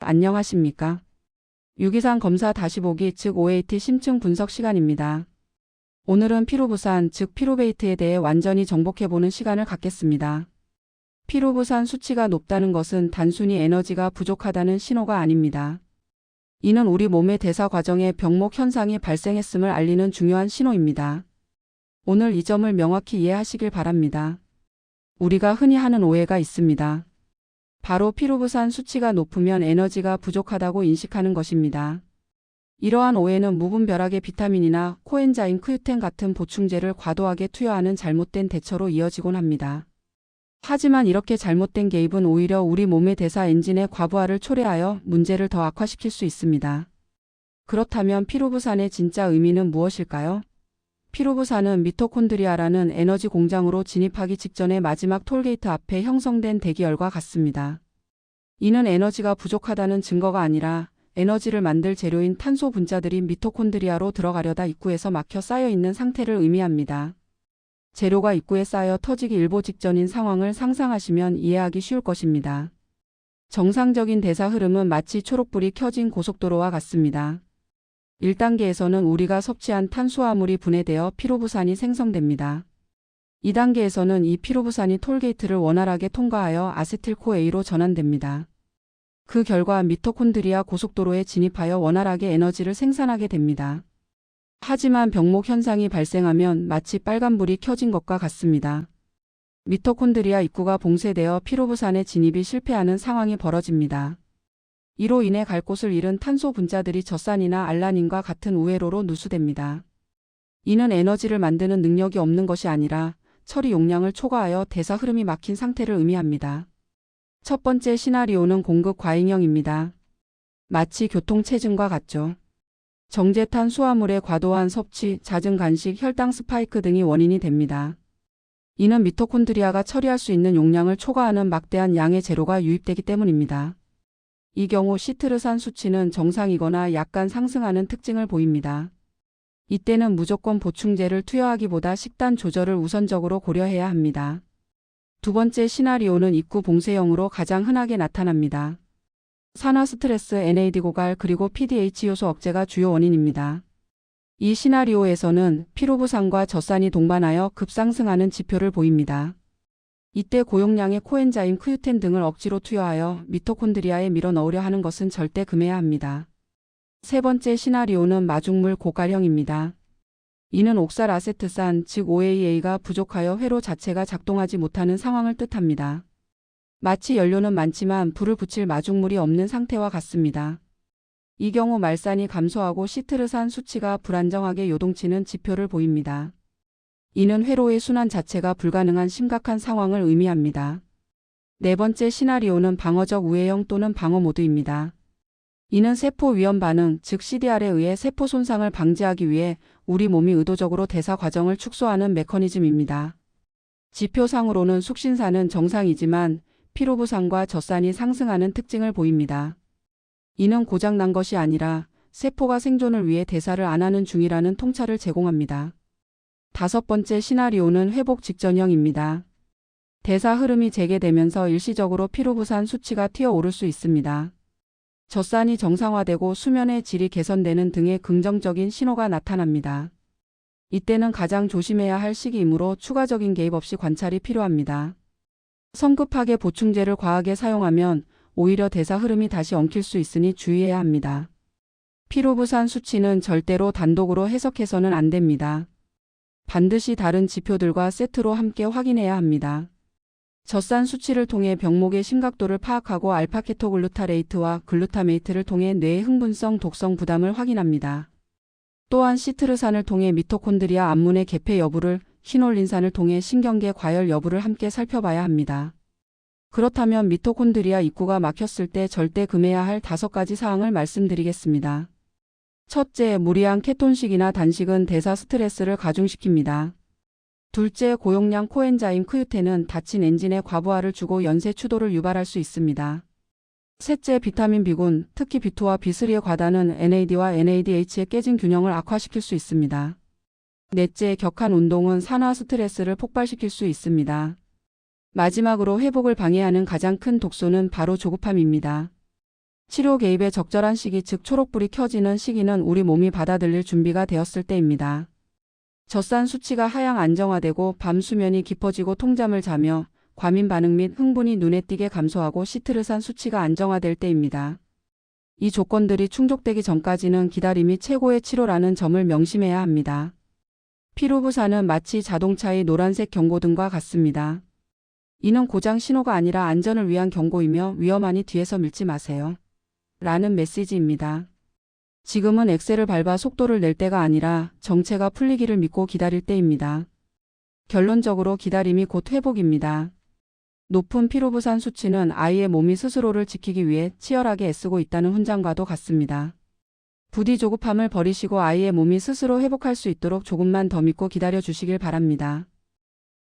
안녕하십니까? 유기산 검사 다시 보기 즉 OAT 심층 분석 시간입니다. 오늘은 피로부산 즉 피로베이트에 대해 완전히 정복해보는 시간을 갖겠습니다. 피로부산 수치가 높다는 것은 단순히 에너지가 부족하다는 신호가 아닙니다. 이는 우리 몸의 대사 과정에 병목 현상이 발생했음을 알리는 중요한 신호입니다. 오늘 이 점을 명확히 이해하시길 바랍니다. 우리가 흔히 하는 오해가 있습니다. 바로 피로부산 수치가 높으면 에너지가 부족하다고 인식하는 것입니다. 이러한 오해는 무분별하게 비타민이나 코엔자임 Q10 같은 보충제를 과도하게 투여하는 잘못된 대처로 이어지곤 합니다. 하지만 이렇게 잘못된 개입은 오히려 우리 몸의 대사 엔진의 과부하를 초래하여 문제를 더 악화시킬 수 있습니다. 그렇다면 피로부산의 진짜 의미는 무엇일까요? 피로부산은 미토콘드리아라는 에너지 공장으로 진입하기 직전의 마지막 톨게이트 앞에 형성된 대기열과 같습니다. 이는 에너지가 부족하다는 증거가 아니라 에너지를 만들 재료인 탄소 분자들이 미토콘드리아로 들어가려다 입구에서 막혀 쌓여 있는 상태를 의미합니다. 재료가 입구에 쌓여 터지기 일보 직전인 상황을 상상하시면 이해하기 쉬울 것입니다. 정상적인 대사 흐름은 마치 초록불이 켜진 고속도로와 같습니다. 1단계에서는 우리가 섭취한 탄수화물이 분해되어 피로부산이 생성됩니다. 2단계에서는 이 피로부산이 톨게이트를 원활하게 통과하여 아세틸코A로 전환됩니다. 그 결과 미토콘드리아 고속도로에 진입하여 원활하게 에너지를 생산하게 됩니다. 하지만 병목 현상이 발생하면 마치 빨간불이 켜진 것과 같습니다. 미토콘드리아 입구가 봉쇄되어 피로부산의 진입이 실패하는 상황이 벌어집니다. 이로 인해 갈 곳을 잃은 탄소 분자들이 젖산이나 알라닌과 같은 우회로로 누수됩니다. 이는 에너지를 만드는 능력이 없는 것이 아니라 처리 용량을 초과하여 대사 흐름이 막힌 상태를 의미합니다. 첫 번째 시나리오는 공급 과잉형입니다. 마치 교통체증과 같죠. 정제탄 수화물의 과도한 섭취, 잦은 간식, 혈당 스파이크 등이 원인이 됩니다. 이는 미토콘드리아가 처리할 수 있는 용량을 초과하는 막대한 양의 재료가 유입되기 때문입니다. 이 경우 시트르산 수치는 정상이거나 약간 상승하는 특징을 보입니다. 이때는 무조건 보충제를 투여하기보다 식단 조절을 우선적으로 고려해야 합니다. 두 번째 시나리오는 입구 봉쇄형으로 가장 흔하게 나타납니다. 산화 스트레스, NAD 고갈 그리고 PDH 요소 억제가 주요 원인입니다. 이 시나리오에서는 피로부산과 젖산이 동반하여 급상승하는 지표를 보입니다. 이때 고용량의 코엔자임 Q10 등을 억지로 투여하여 미토콘드리아에 밀어넣으려 하는 것은 절대 금해야 합니다. 세 번째 시나리오는 마중물 고갈형입니다. 이는 옥살아세트산 즉 OAA가 부족하여 회로 자체가 작동하지 못하는 상황을 뜻합니다. 마치 연료는 많지만 불을 붙일 마중물이 없는 상태와 같습니다. 이 경우 말산이 감소하고 시트르산 수치가 불안정하게 요동치는 지표를 보입니다. 이는 회로의 순환 자체가 불가능한 심각한 상황을 의미합니다. 네 번째 시나리오는 방어적 우회형 또는 방어 모드입니다. 이는 세포 위험 반응 즉 CDR에 의해 세포 손상을 방지하기 위해 우리 몸이 의도적으로 대사 과정을 축소하는 메커니즘입니다. 지표상으로는 숙신산은 정상이지만 피로부산과 젖산이 상승하는 특징을 보입니다. 이는 고장난 것이 아니라 세포가 생존을 위해 대사를 안 하는 중이라는 통찰을 제공합니다. 다섯 번째 시나리오는 회복 직전형입니다. 대사 흐름이 재개되면서 일시적으로 피로부산 수치가 튀어오를 수 있습니다. 젖산이 정상화되고 수면의 질이 개선되는 등의 긍정적인 신호가 나타납니다. 이때는 가장 조심해야 할 시기이므로 추가적인 개입 없이 관찰이 필요합니다. 성급하게 보충제를 과하게 사용하면 오히려 대사 흐름이 다시 엉킬 수 있으니 주의해야 합니다. 피로부산 수치는 절대로 단독으로 해석해서는 안 됩니다. 반드시 다른 지표들과 세트로 함께 확인해야 합니다. 젖산 수치를 통해 병목의 심각도를 파악하고 알파케토글루타레이트와 글루타메이트를 통해 뇌의 흥분성 독성 부담을 확인합니다. 또한 시트르산을 통해 미토콘드리아 앞문의 개폐 여부를, 히놀린산을 통해 신경계 과열 여부를 함께 살펴봐야 합니다. 그렇다면 미토콘드리아 입구가 막혔을 때 절대 금해야 할 5가지 사항을 말씀드리겠습니다. 첫째, 무리한 케톤식이나 단식은 대사 스트레스를 가중시킵니다. 둘째, 고용량 코엔자임 Q10은 닫힌 엔진에 과부하를 주고 연쇄 추도를 유발할 수 있습니다. 셋째, 비타민 B군, 특히 B2와 B3의 과다는 NAD와 NADH의 깨진 균형을 악화시킬 수 있습니다. 넷째, 격한 운동은 산화 스트레스를 폭발시킬 수 있습니다. 마지막으로 회복을 방해하는 가장 큰 독소는 바로 조급함입니다. 치료 개입의 적절한 시기, 즉 초록불이 켜지는 시기는 우리 몸이 받아들일 준비가 되었을 때입니다. 젖산 수치가 하향 안정화되고 밤 수면이 깊어지고 통잠을 자며 과민 반응 및 흥분이 눈에 띄게 감소하고 시트르산 수치가 안정화될 때입니다. 이 조건들이 충족되기 전까지는 기다림이 최고의 치료라는 점을 명심해야 합니다. 피로부산은 마치 자동차의 노란색 경고등과 같습니다. 이는 고장 신호가 아니라 안전을 위한 경고이며 위험하니 뒤에서 밀지 마세요. 라는 메시지입니다. 지금은 엑셀을 밟아 속도를 낼 때가 아니라 정체가 풀리기를 믿고 기다릴 때입니다. 결론적으로 기다림이 곧 회복입니다. 높은 피로부산 수치는 아이의 몸이 스스로를 지키기 위해 치열하게 애쓰고 있다는 훈장과도 같습니다. 부디 조급함을 버리시고 아이의 몸이 스스로 회복할 수 있도록 조금만 더 믿고 기다려 주시길 바랍니다.